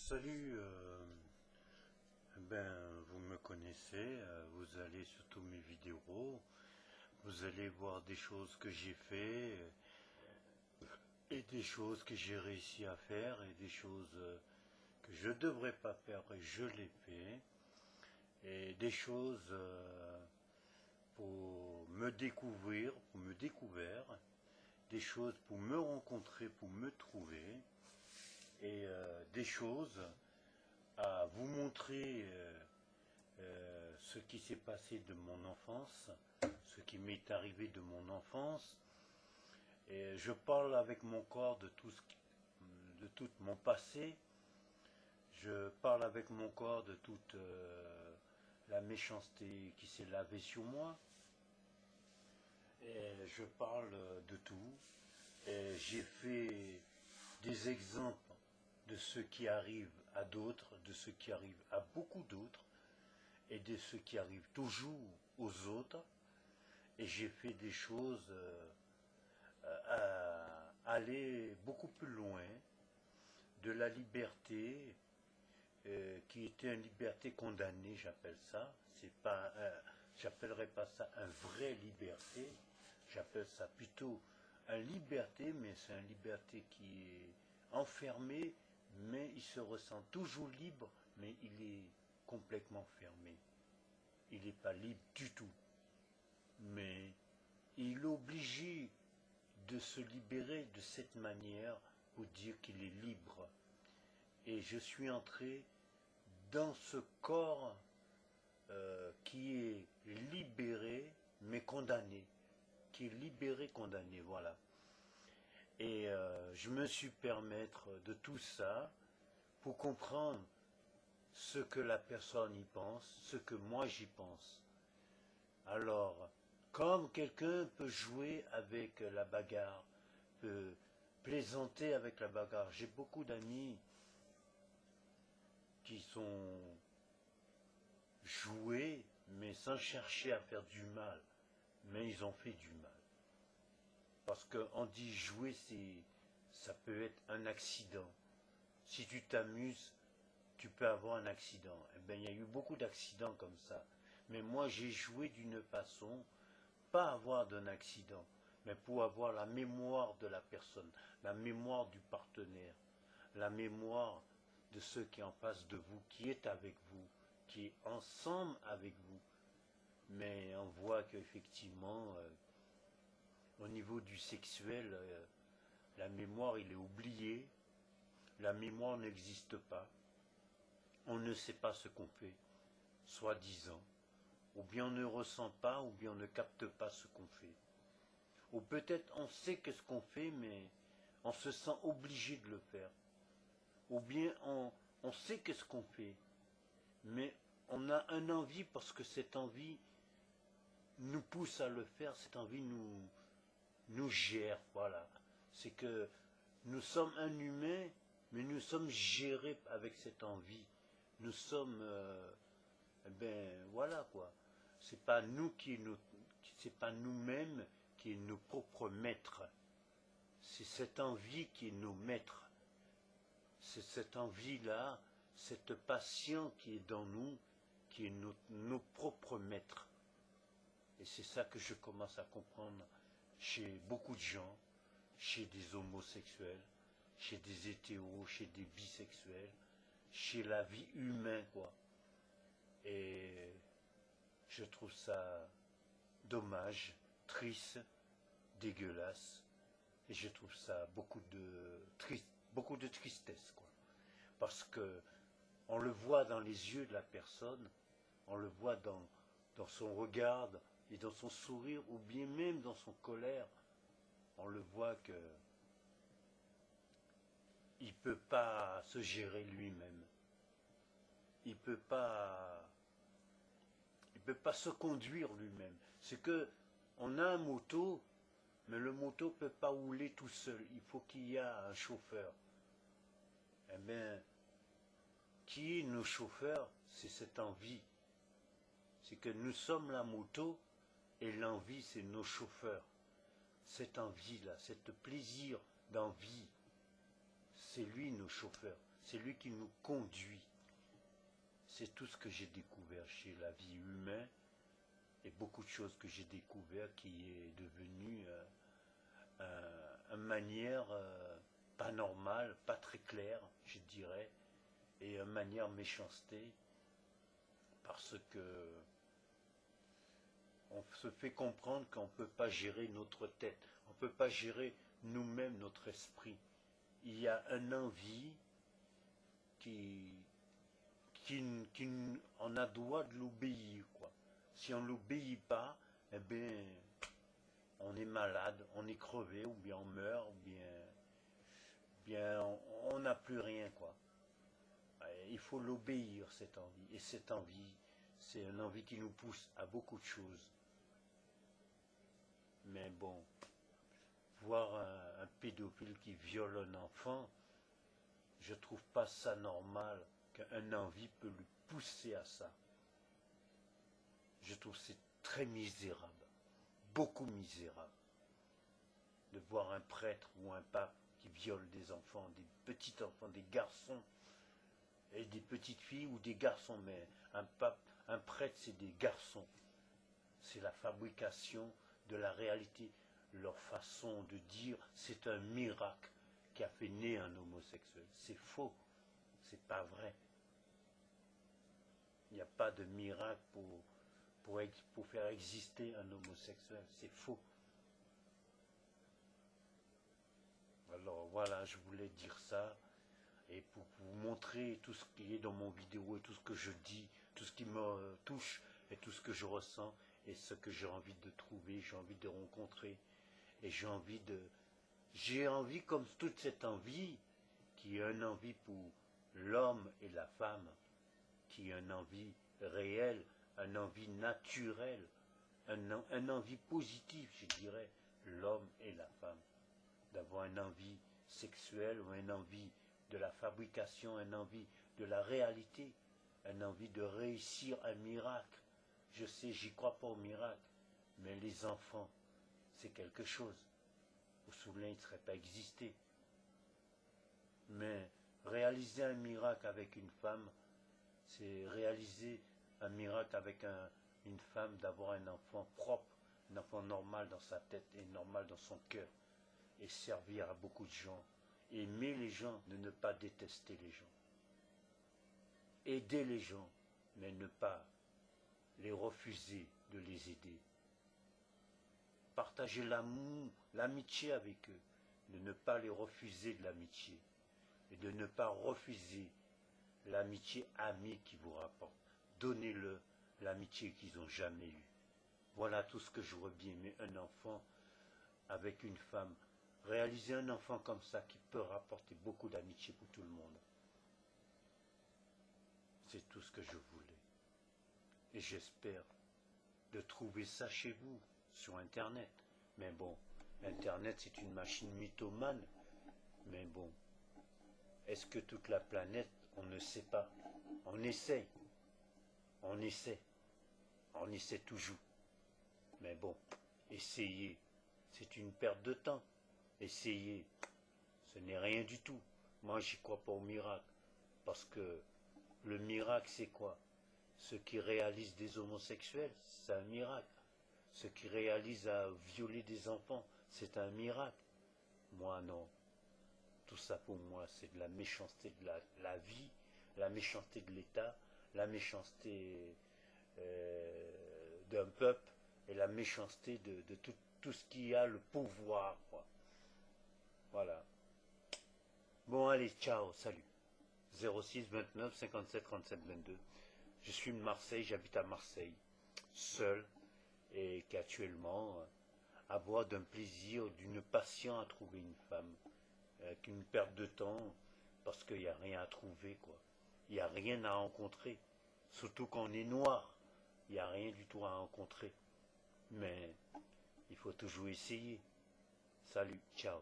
Salut, vous me connaissez, vous allez sur tous mes vidéos, vous allez voir des choses que j'ai fait et des choses que j'ai réussi à faire et des choses que je devrais pas faire et je les fais et des choses pour me découvrir, des choses pour me rencontrer, pour me trouver et des choses à vous montrer ce qui s'est passé de mon enfance, ce qui m'est arrivé de mon enfance. Et je parle avec mon corps de tout mon passé. Je parle avec mon corps de toute la méchanceté qui s'est lavée sur moi. Et je parle de tout. Et j'ai fait des exemples de ce qui arrive à d'autres, de ce qui arrive à beaucoup d'autres, et de ce qui arrive toujours aux autres. Et j'ai fait des choses à aller beaucoup plus loin de la liberté, qui était une liberté condamnée, j'appelle ça. C'est pas, j'appellerais pas ça une vraie liberté. J'appelle ça plutôt une liberté, mais c'est une liberté qui est enfermée, mais il se ressent toujours libre, mais il est complètement fermé. Il n'est pas libre du tout. Mais il est obligé de se libérer de cette manière pour dire qu'il est libre. Et je suis entré dans ce corps qui est libéré mais condamné, qui est libéré condamné, voilà. Et je me suis permettre de tout ça pour comprendre ce que la personne y pense, ce que moi j'y pense. Alors, comme quelqu'un peut jouer avec la bagarre, peut plaisanter avec la bagarre, j'ai beaucoup d'amis qui sont joués, mais sans chercher à faire du mal, mais ils ont fait du mal. Parce qu'on dit jouer, ça peut être un accident. Si tu t'amuses, tu peux avoir un accident. Eh bien, il y a eu beaucoup d'accidents comme ça. Mais moi, j'ai joué d'une façon, pas avoir d'un accident, mais pour avoir la mémoire de la personne, la mémoire du partenaire, la mémoire de ceux qui est en face de vous, qui est avec vous, qui est ensemble avec vous. Mais on voit qu'effectivement, au niveau du sexuel, la mémoire, il est oublié, la mémoire n'existe pas, on ne sait pas ce qu'on fait, soi-disant, ou bien on ne ressent pas, ou bien on ne capte pas ce qu'on fait. Ou peut-être on sait qu'est-ce qu'on fait, mais on se sent obligé de le faire. Ou bien on sait qu'est-ce qu'on fait, mais on a une envie parce que cette envie nous pousse à le faire, cette envie nous gère, voilà. C'est que nous sommes un humain, mais nous sommes gérés avec cette envie. Nous sommes, voilà quoi. C'est pas nous c'est pas nous-mêmes qui est nos propres maîtres. C'est cette envie qui est nos maîtres. C'est cette envie-là, cette passion qui est dans nous, qui est nos propres maîtres. Et c'est ça que je commence à comprendre chez beaucoup de gens, chez des homosexuels, chez des hétéros, chez des bisexuels, chez la vie humaine, quoi. Et je trouve ça dommage, triste, dégueulasse. Et je trouve ça beaucoup de tristesse, quoi. Parce que on le voit dans les yeux de la personne, on le voit dans son regard et dans son sourire, ou bien même dans son colère, on le voit que il peut pas se gérer lui-même. Il peut pas se conduire lui-même. C'est que on a un moto, mais le moto peut pas rouler tout seul. Il faut qu'il y ait un chauffeur. Eh bien, qui est nos chauffeurs? C'est cette envie. C'est que nous sommes la moto et l'envie, c'est nos chauffeurs. Cette envie-là, cet plaisir d'envie, C'est lui nos chauffeurs, c'est lui qui nous conduit. C'est tout ce que j'ai découvert chez la vie humaine et beaucoup de choses que j'ai découvert qui est devenu une manière pas normale, pas très claire, je dirais, et une manière méchanceté, parce que on se fait comprendre qu'on ne peut pas gérer notre tête, on ne peut pas gérer nous-mêmes notre esprit. Il y a une envie qui on a droit de l'obéir, quoi. Si on ne l'obéit pas, eh bien, on est malade, on est crevé, ou bien on meurt, ou bien on n'a plus rien, quoi. Il faut l'obéir, cette envie. Et cette envie, c'est une envie qui nous pousse à beaucoup de choses. Mais bon, voir un pédophile qui viole un enfant, je trouve pas ça normal qu'une envie peut le pousser à ça. Je trouve que c'est très misérable, beaucoup misérable, de voir un prêtre ou un pape qui viole des enfants, des petits enfants, des garçons, et des petites filles ou des garçons, mais un pape, un prêtre, c'est des garçons. C'est la fabrication de la réalité. Leur façon de dire, c'est un miracle qui a fait naître un homosexuel. C'est faux, c'est pas vrai. Il n'y a pas de miracle pour faire exister un homosexuel. C'est faux. Alors voilà, je voulais dire ça. Et pour vous montrer tout ce qui est dans mon vidéo et tout ce que je dis, tout ce qui me touche et tout ce que je ressens et ce que j'ai envie de trouver, j'ai envie de rencontrer et j'ai envie comme toute cette envie qui est une envie pour l'homme et la femme, qui est une envie réelle, une envie naturelle, une envie positive, je dirais, l'homme et la femme, d'avoir une envie sexuelle ou une envie de la fabrication, une envie de la réalité, une envie de réussir un miracle. Je sais, j'y crois pas au miracle, mais les enfants, c'est quelque chose. Au souvenir, ils ne seraient pas existé. Mais réaliser un miracle avec une femme, c'est réaliser un miracle avec une femme, d'avoir un enfant propre, un enfant normal dans sa tête et normal dans son cœur, et servir à beaucoup de gens. Aimer les gens, ne pas détester les gens. Aider les gens, mais ne pas les refuser de les aider. Partager l'amour, l'amitié avec eux, de ne pas les refuser de l'amitié. Et de ne pas refuser l'amitié amie qui vous rapporte. Donnez-le l'amitié qu'ils n'ont jamais eue. Voilà tout ce que j'aurais bien aimé, un enfant avec une femme. Réaliser un enfant comme ça qui peut rapporter beaucoup d'amitié pour tout le monde. C'est tout ce que je voulais. Et j'espère de trouver ça chez vous, sur Internet. Mais bon, Internet c'est une machine mythomane. Mais bon, est-ce que toute la planète, on ne sait pas. On essaye. On essaie. On essaie toujours. Mais bon, essayez. C'est une perte de temps. Essayez. Ce n'est rien du tout. Moi, j'y crois pas au miracle. Parce que le miracle, c'est quoi? Ceux qui réalisent des homosexuels, c'est un miracle. Ceux qui réalisent à violer des enfants, c'est un miracle. Moi, non. Tout ça, pour moi, c'est de la méchanceté de la vie, la méchanceté de l'État, la méchanceté d'un peuple et la méchanceté de tout ce qui a le pouvoir, quoi. Voilà. Bon, allez, ciao, salut. 06 29 57 37 22. Je suis de Marseille, j'habite à Marseille, seul, et qu'actuellement, avoir d'un plaisir, d'une passion à trouver une femme, qu'une perte de temps, parce qu'il n'y a rien à trouver, quoi. Il n'y a rien à rencontrer, surtout quand on est noir, il n'y a rien du tout à rencontrer. Mais il faut toujours essayer. Salut, ciao.